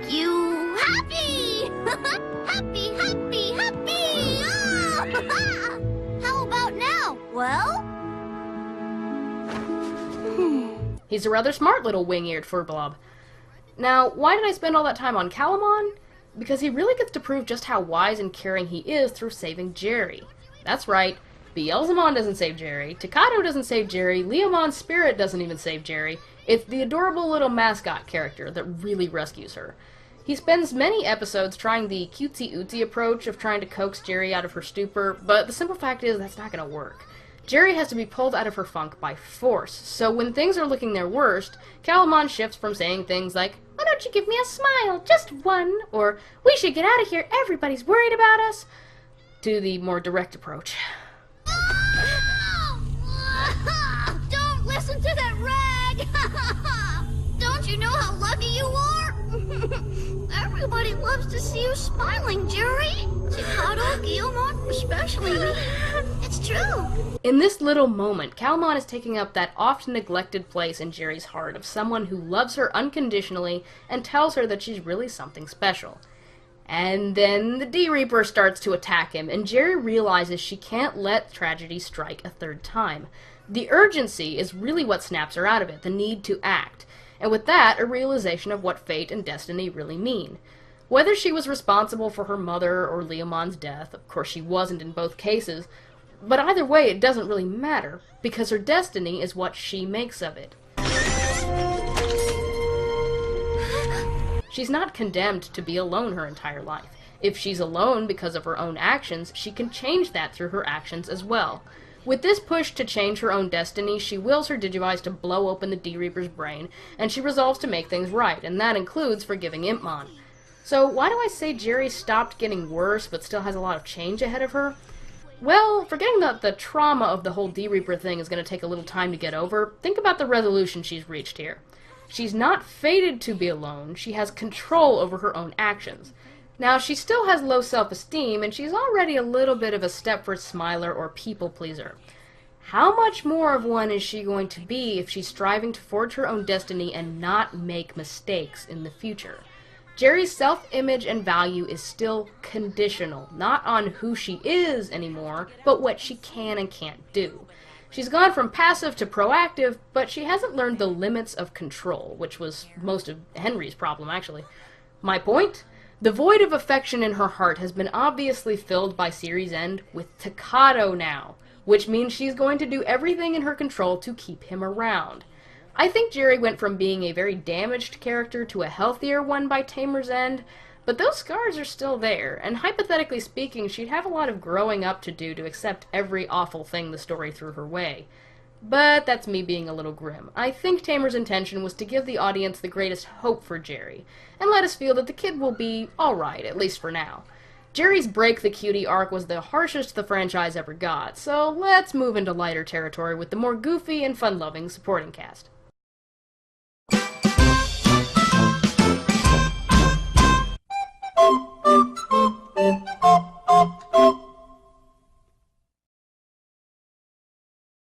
make you happy! Happy, happy, happy! Oh! How about now? Well? He's a rather smart little wing-eared furblob. Now, why did I spend all that time on Calamon? Because he really gets to prove just how wise and caring he is through saving Jeri. That's right, Beelzemon doesn't save Jeri, Takato doesn't save Jeri, Leomon's spirit doesn't even save Jeri. It's the adorable little mascot character that really rescues her. He spends many episodes trying the cutesy-ootsy approach of trying to coax Jeri out of her stupor, but the simple fact is that's not going to work. Jeri has to be pulled out of her funk by force, so when things are looking their worst, Calamon shifts from saying things like, "Why don't you give me a smile, just one," or "We should get out of here, everybody's worried about us," to the more direct approach. Don't listen to that rag! Don't you know how lucky you are? Everybody loves to see you smiling, Jeri. Takato, Guillemot, especially me. It's true. In this little moment, Calamon is taking up that often neglected place in Jeri's heart of someone who loves her unconditionally and tells her that she's really something special. And then the D-Reaper starts to attack him, and Jeri realizes she can't let tragedy strike a third time. The urgency is really what snaps her out of it, the need to act. And with that, a realization of what fate and destiny really mean. Whether she was responsible for her mother or Leomon's death, of course she wasn't in both cases, but either way it doesn't really matter, because her destiny is what she makes of it. She's not condemned to be alone her entire life. If she's alone because of her own actions, she can change that through her actions as well. With this push to change her own destiny, she wills her Digivice to blow open the D-Reaper's brain, and she resolves to make things right, and that includes forgiving Impmon. So why do I say Jeri stopped getting worse, but still has a lot of change ahead of her? Well, forgetting that the trauma of the whole D-Reaper thing is going to take a little time to get over, think about the resolution she's reached here. She's not fated to be alone, she has control over her own actions. Now, she still has low self-esteem, and she's already a little bit of a Stepford smiler or people-pleaser. How much more of one is she going to be if she's striving to forge her own destiny and not make mistakes in the future? Jeri's self-image and value is still conditional, not on who she is anymore, but what she can and can't do. She's gone from passive to proactive, but she hasn't learned the limits of control, which was most of Henry's problem, actually. My point? The void of affection in her heart has been obviously filled by series end with Takato now, which means she's going to do everything in her control to keep him around. I think Jeri went from being a very damaged character to a healthier one by Tamers' end, but those scars are still there, and hypothetically speaking, she'd have a lot of growing up to do to accept every awful thing the story threw her way. But that's me being a little grim. I think Tamers' intention was to give the audience the greatest hope for Jeri, and let us feel that the kid will be alright, at least for now. Jeri's Break the Cutie arc was the harshest the franchise ever got, so let's move into lighter territory with the more goofy and fun-loving supporting cast.